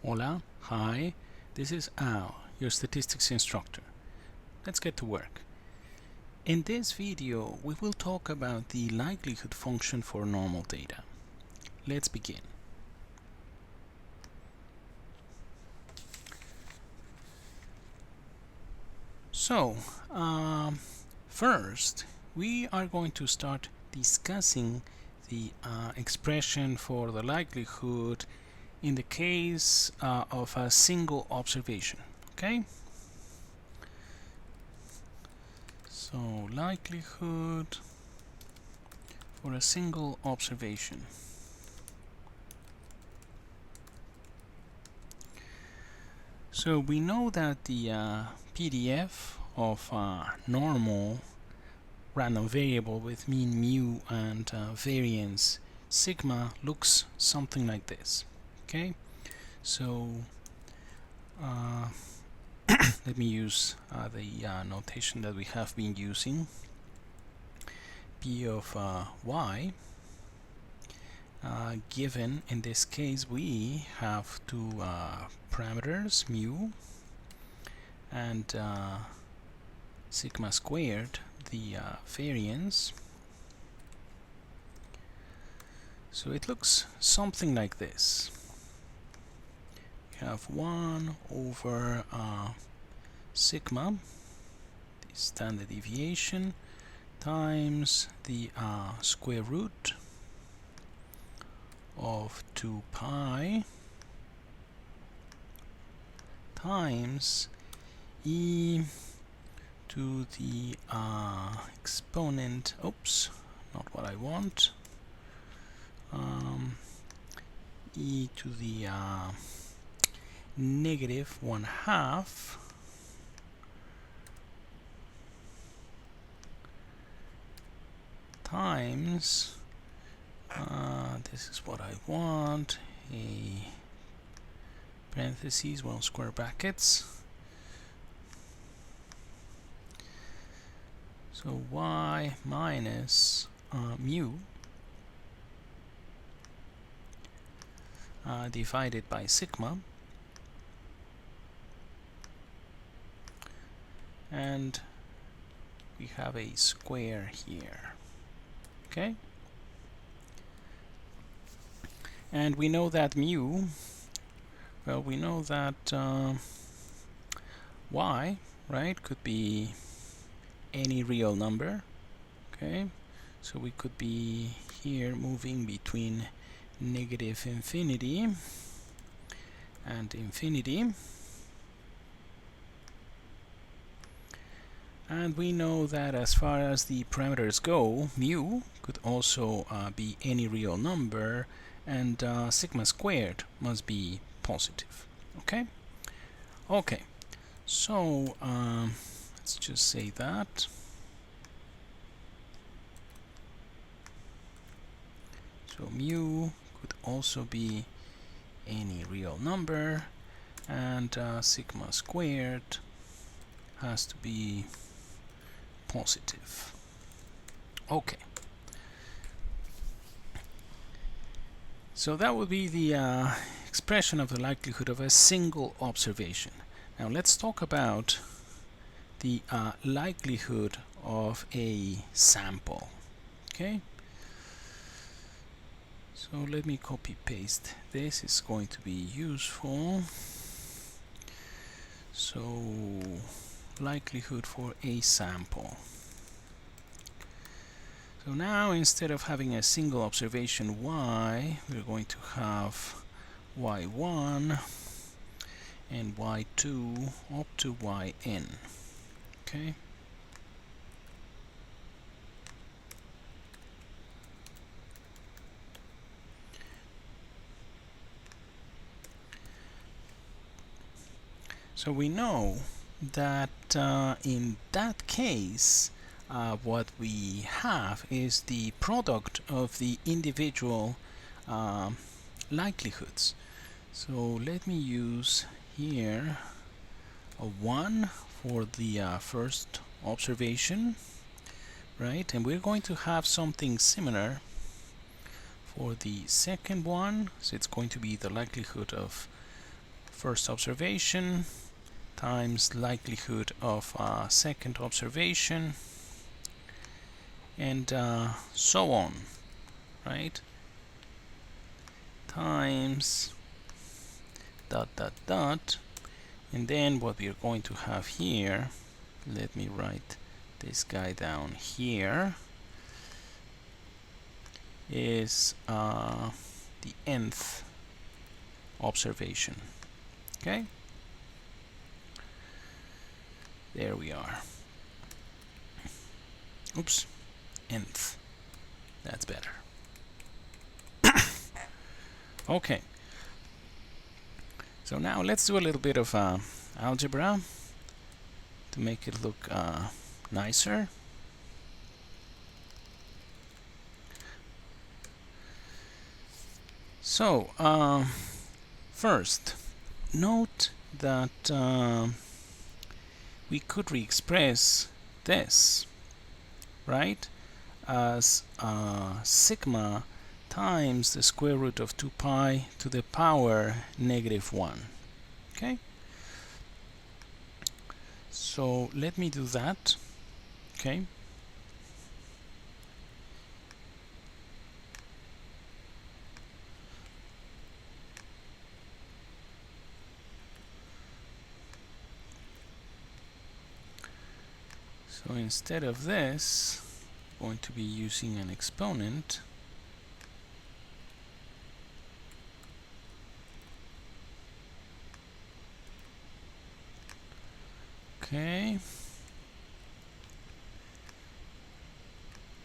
Hola, hi, this is Al, your statistics instructor. Let's get to work. In this video, we will talk about the likelihood function for normal data. Let's begin. So, first, we are going to start discussing the expression for the likelihood in the case of a single observation. Okay? So, likelihood for a single observation. So we know that the PDF of normal random variable with mean mu and variance sigma looks something like this. Okay, so let me use the notation that we have been using. P of y given, in this case we have two parameters, mu and sigma squared, the variance. So it looks something like this. We have 1 over sigma, the standard deviation, times the square root of 2 pi times e to the exponent, oops, not what I want, e to the negative 1/2 times, this is what I want, a parentheses, well, square brackets. So y minus mu divided by sigma, and we have a square here. Okay, and we know that mu, well, we know that y, right, could be any real number. Okay, so we could be here moving between negative infinity and infinity, and we know that as far as the parameters go, mu could also be any real number, and sigma squared must be positive. Okay, so let's just say that. So mu could also be any real number, and sigma squared has to be positive. Okay, so that would be the expression of the likelihood of a single observation. Now let's talk about the likelihood of a sample. Okay, so let me copy paste this, is going to be useful. So likelihood for a sample. So now, instead of having a single observation y, we're going to have y1 and y2 up to yn. Okay, so we know that in that case what we have is the product of the individual likelihoods. So let me use here a 1 for the first observation, right? And we're going to have something similar for the second one. So it's going to be the likelihood of first observation times likelihood of second observation, and so on, right? Times dot dot dot, and then what we are going to have here, let me write this guy down here, is the nth observation. Okay, there we are. Oops, nth, that's better. Okay, so now let's do a little bit of algebra to make it look nicer. So first, note that we could re-express this, right, as sigma times the square root of 2 pi to the power -1. Okay, so let me do that. Okay, so instead of this, I'm going to be using an exponent. Okay,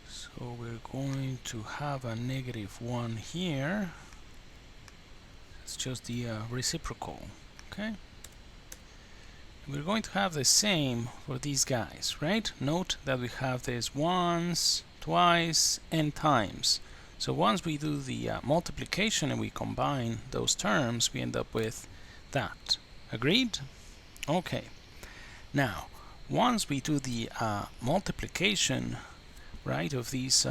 so we're going to have a -1 here. It's just the reciprocal. Okay, we're going to have the same for these guys, right? Note that we have this once, twice, and times. So once we do the multiplication and we combine those terms, we end up with that. Agreed? Okay. Now, once we do the multiplication, right, of these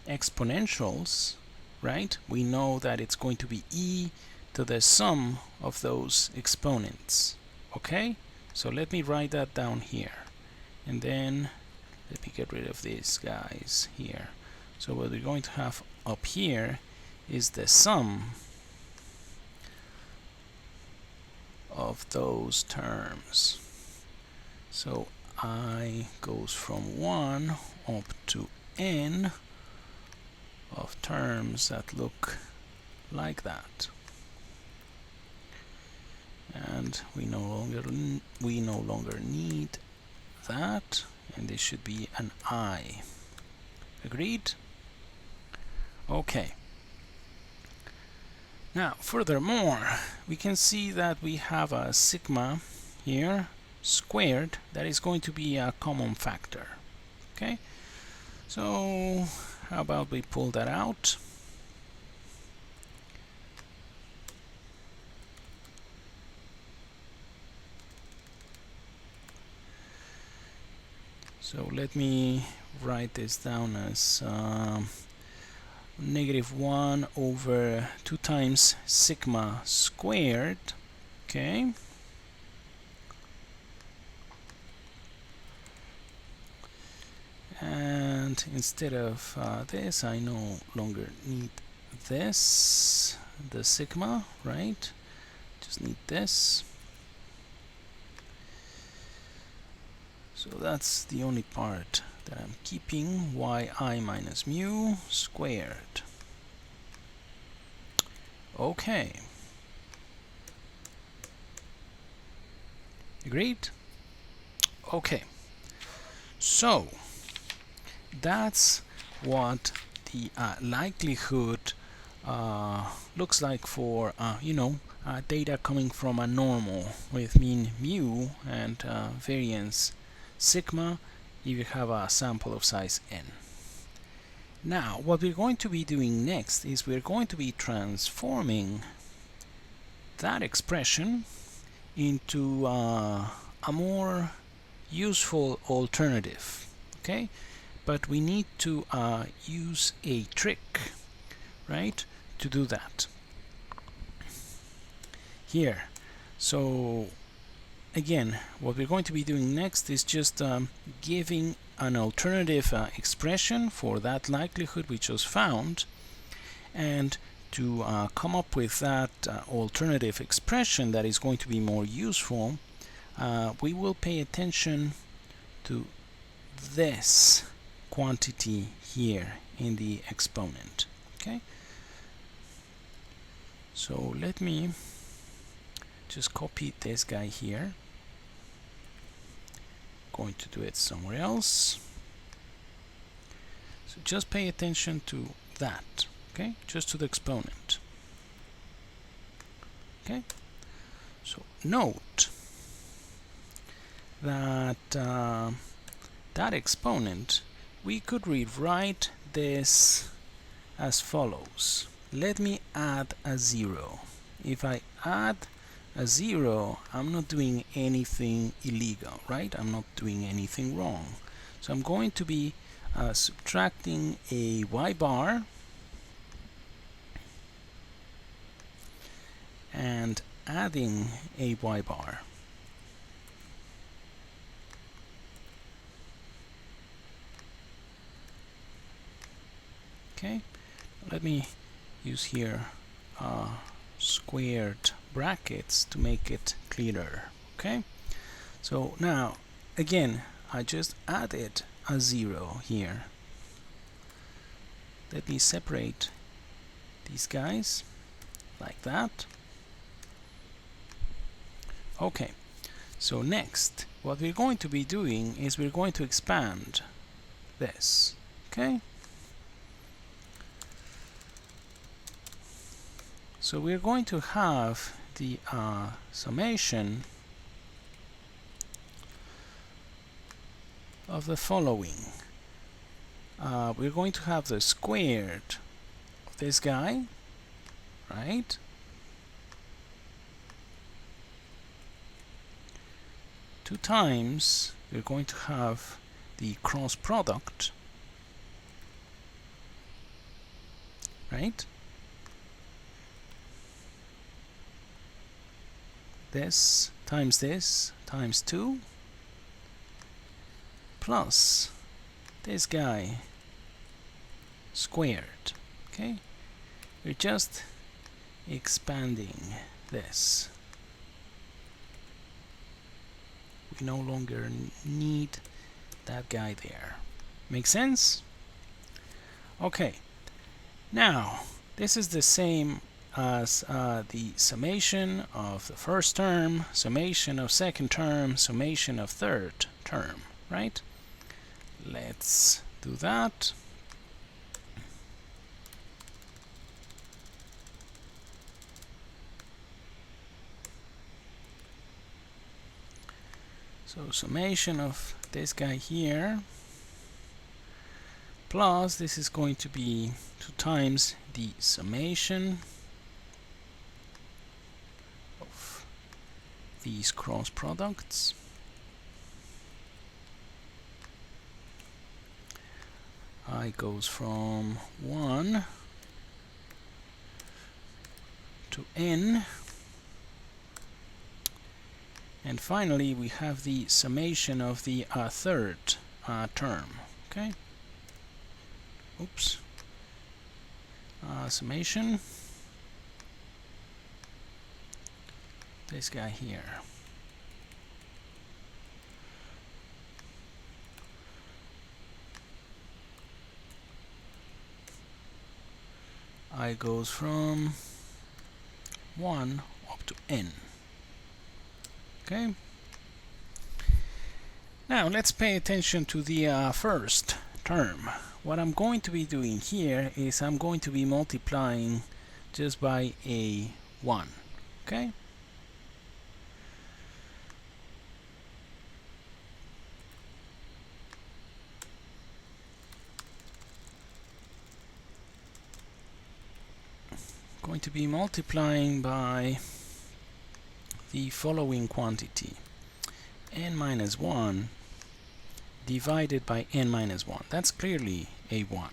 exponentials, right, we know that it's going to be e to the sum of those exponents. Okay, so let me write that down here, and then let me get rid of these guys here. So what we're going to have up here is the sum of those terms. So I goes from 1 up to n of terms that look like that, and we no longer need that, and this should be an I. Agreed? Okay. Now, furthermore, we can see that we have a sigma here squared that is going to be a common factor. Okay, so how about we pull that out? So let me write this down as -1 over 2 times sigma squared. Okay, and instead of this, I no longer need this, the sigma, right? Just need this. So that's the only part that I'm keeping, yi minus mu squared. Okay. Agreed? Okay. So that's what the likelihood looks like for data coming from a normal with mean mu and variance sigma if you have a sample of size n. Now what we're going to be doing next is we're going to be transforming that expression into a more useful alternative. Okay, but we need to use a trick, right, to do that. Here So again, what we're going to be doing next is just giving an alternative expression for that likelihood we just found, and to come up with that alternative expression that is going to be more useful, we will pay attention to this quantity here in the exponent. Okay, so let me just copy this guy here. Going to do it somewhere else. So just pay attention to that. Okay, just to the exponent. Okay, so note that that exponent, we could rewrite this as follows. Let me add a 0. If I add a 0, I'm not doing anything illegal, right? I'm not doing anything wrong. So I'm going to be subtracting a y bar and adding a y bar. Okay, let me use here squared brackets to make it clearer. Okay, so now again I just added a 0 here. Let me separate these guys like that. Okay, so next what we're going to be doing is we're going to expand this. Okay, so we're going to have the summation of the following. We're going to have the squared of this guy, right? Two times we're going to have the cross product, right? This times 2 plus this guy squared. Okay, we're just expanding this. We no longer need that guy there. Make sense? Okay, now this is the same as the summation of the first term, summation of second term, summation of third term, right? Let's do that. So summation of this guy here plus this is going to be 2 times the summation of these cross products. I goes from 1 to n. And finally, we have the summation of the third term. Okay. Oops. Summation. This guy here. I goes from 1 up to n. Okay. Now let's pay attention to the first term. What I'm going to be doing here is I'm going to be multiplying just by a 1. Okay. Going to be multiplying by the following quantity, n minus 1 divided by n minus 1. That's clearly a 1,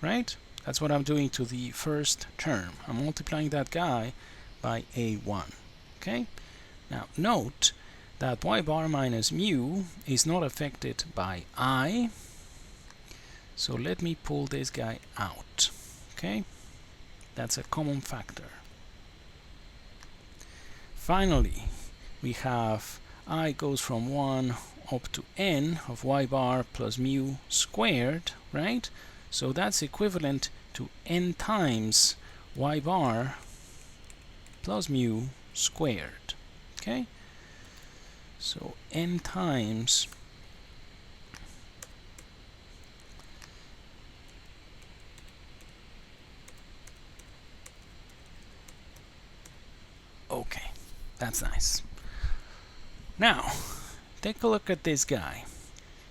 right? That's what I'm doing to the first term. I'm multiplying that guy by a 1. Okay? Now note that y bar minus mu is not affected by I, so let me pull this guy out. Okay, that's a common factor. Finally, we have I goes from 1 up to n of y bar plus mu squared, right? So that's equivalent to n times y bar plus mu squared. Okay, so n times okay, that's nice. Now take a look at this guy.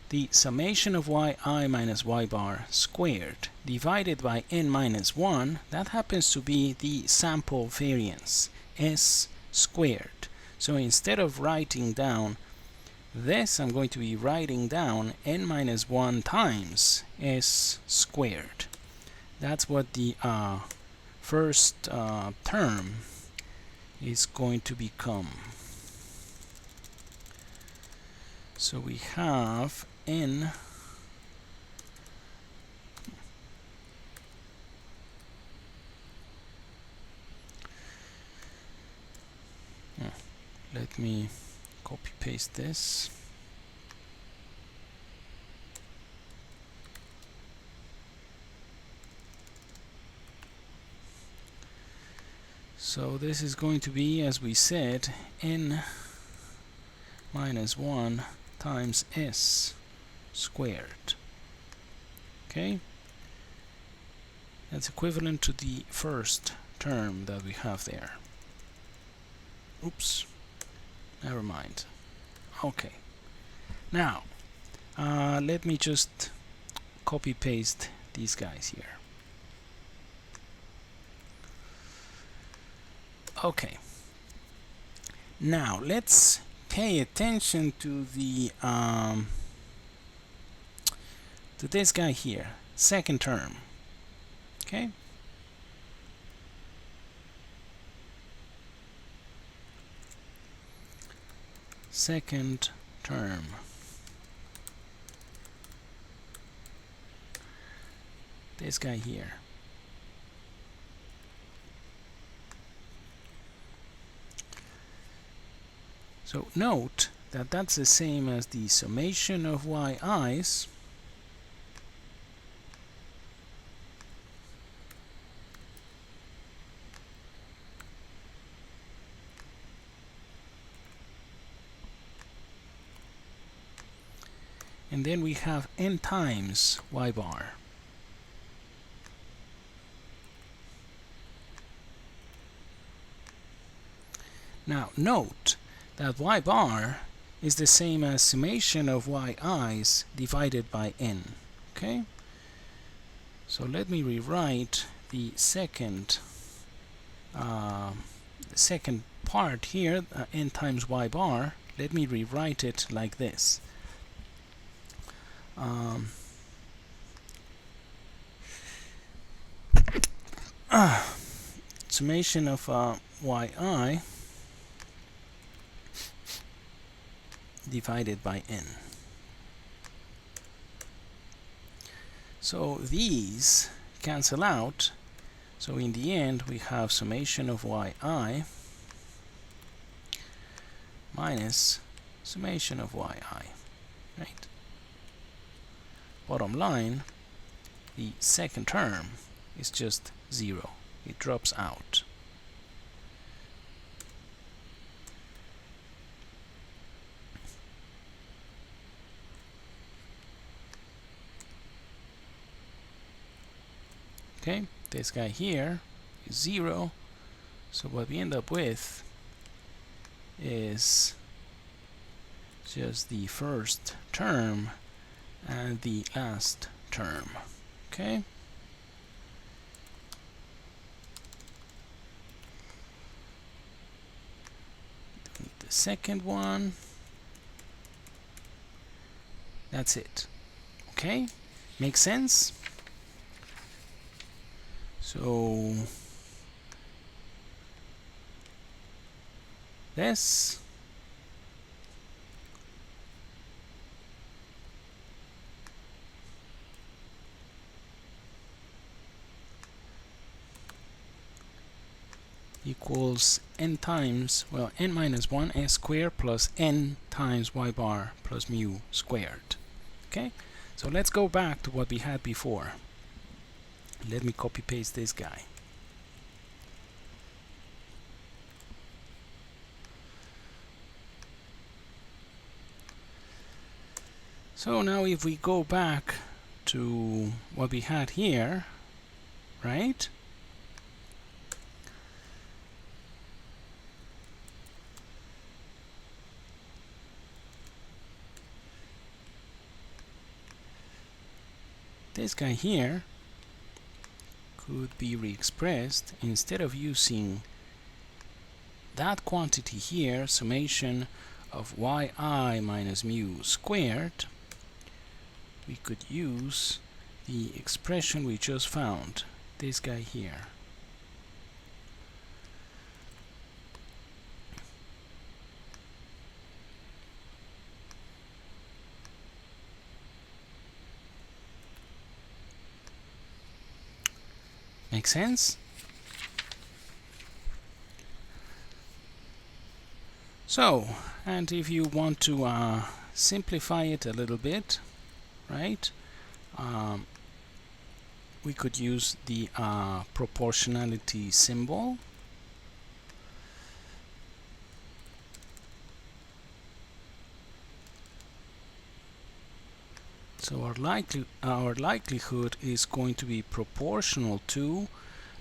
The summation of yi minus y bar squared divided by n minus 1, that happens to be the sample variance, s squared. So instead of writing down this, I'm going to be writing down n minus 1 times s squared. That's what the first term is going to become. So we have n let me copy paste this. So this is going to be, as we said, n minus 1 times s squared. Okay, that's equivalent to the first term that we have there. Oops, never mind. Okay, now let me just copy paste these guys here. Okay, now let's pay attention to the to this guy here, second term. Okay, second term. This guy here. So note that that's the same as the summation of yi's and then we have n times y bar. Now note that y bar is the same as summation of yi's divided by n. Okay, so let me rewrite the second part here, n times y bar. Let me rewrite it like this. Summation of yi divided by n. So these cancel out, so in the end we have summation of yi minus summation of yi, right? Bottom line, the second term is just 0. It drops out. Okay, this guy here is 0, so what we end up with is just the first term and the last term. Okay, don't need the second one. That's it. Okay, makes sense? So this equals n times, well, n minus 1 s squared plus n times y bar plus mu squared. Okay, so let's go back to what we had before. Let me copy paste this guy. So now if we go back to what we had here, right? This guy here could be re-expressed, instead of using that quantity here, summation of yi minus mu squared, we could use the expression we just found, this guy here. Make sense? So, and if you want to simplify it a little bit, right, we could use the proportionality symbol. So our likelihood is going to be proportional to,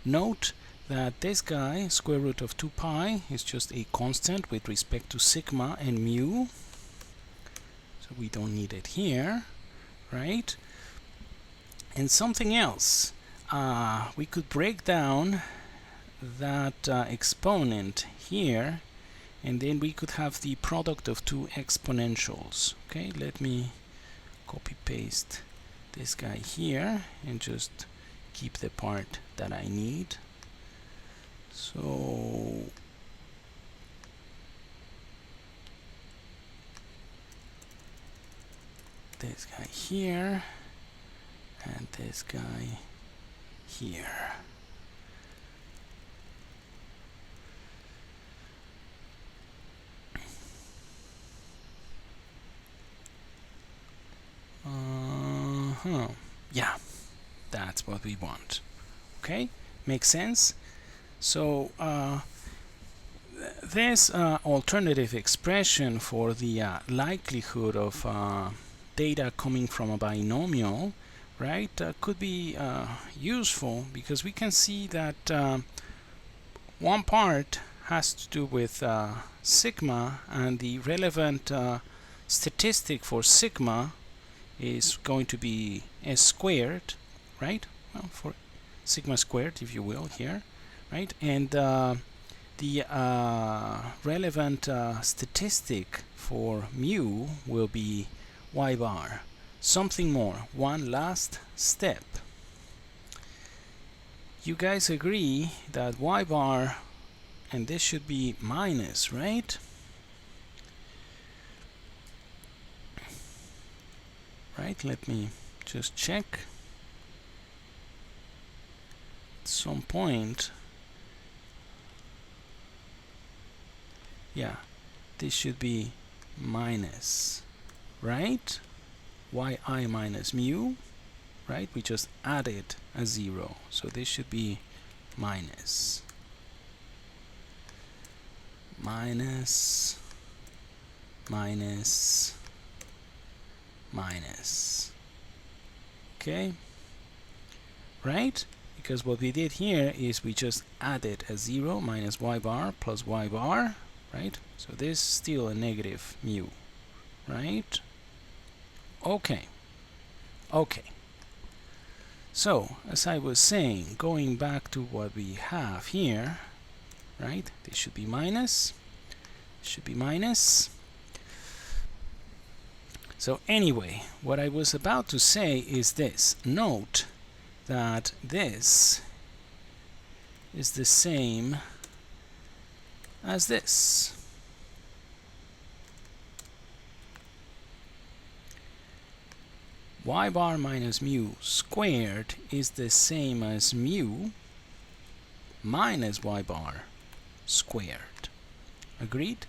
note that this guy, square root of 2 pi, is just a constant with respect to sigma and mu. So we don't need it here, right? And something else, we could break down that exponent here, and then we could have the product of two exponentials. Okay, let me copy paste this guy here and just keep the part that I need. So this guy here and this guy here. Yeah, that's what we want. Okay, makes sense. So this alternative expression for the likelihood of data coming from a binomial, right, could be useful, because we can see that one part has to do with sigma, and the relevant statistic for sigma is going to be s squared, right? Well, for sigma squared, if you will, here, right? And the relevant statistic for mu will be y bar. Something more, one last step. You guys agree that y bar, and this should be minus, right? Right, let me just check. At some point, yeah, this should be minus, right? yi minus mu, right? We just added a 0, so this should be minus. Minus, minus, minus. Okay, right? Because what we did here is we just added a 0, minus y bar plus y bar, right? So this is still a negative mu, right? Okay. Okay. So, as I was saying, going back to what we have here, right? This should be minus. Should be minus. So anyway, what I was about to say is this. Note that this is the same as this. Y bar minus mu squared is the same as mu minus y bar squared. Agreed?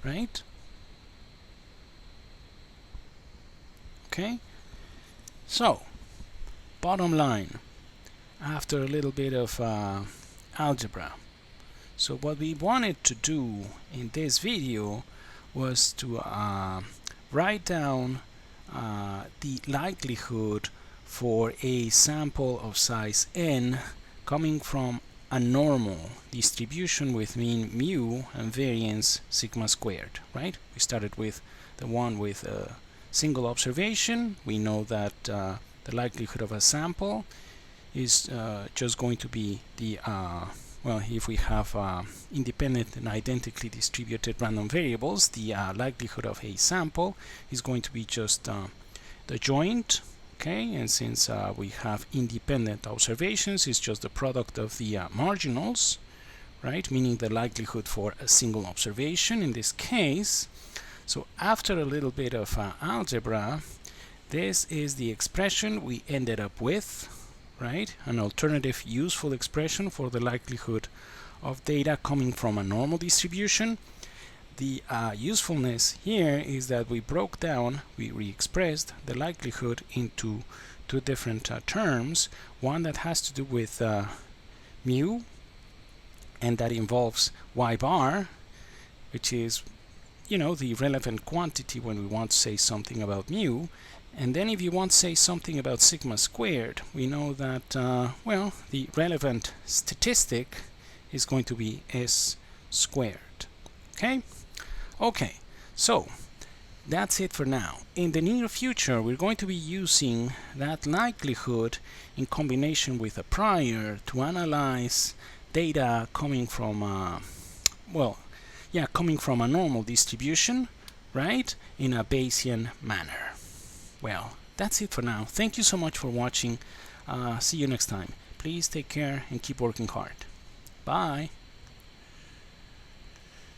Right? Okay? So, bottom line, after a little bit of algebra. So what we wanted to do in this video was to write down the likelihood for a sample of size n coming from a normal distribution with mean mu and variance sigma squared, right? We started with the one with a single observation. We know that the likelihood of a sample is just going to be the well, if we have independent and identically distributed random variables, the likelihood of a sample is going to be just the joint, okay? And since we have independent observations, it's just the product of the marginals, right? Meaning the likelihood for a single observation in this case. So after a little bit of algebra, this is the expression we ended up with, right? An alternative useful expression for the likelihood of data coming from a normal distribution. The usefulness here is that we broke down, we re-expressed the likelihood into two different terms. One that has to do with mu, and that involves y bar, which is, you know, the relevant quantity when we want to say something about mu. And then if you want to say something about sigma squared, we know that, well, the relevant statistic is going to be s squared. Okay? Okay, so that's it for now. In the near future, we're going to be using that likelihood in combination with a prior to analyze data coming from, well, yeah, coming from a normal distribution, right, in a Bayesian manner. Well, that's it for now. Thank you so much for watching. See you next time. Please take care and keep working hard. Bye.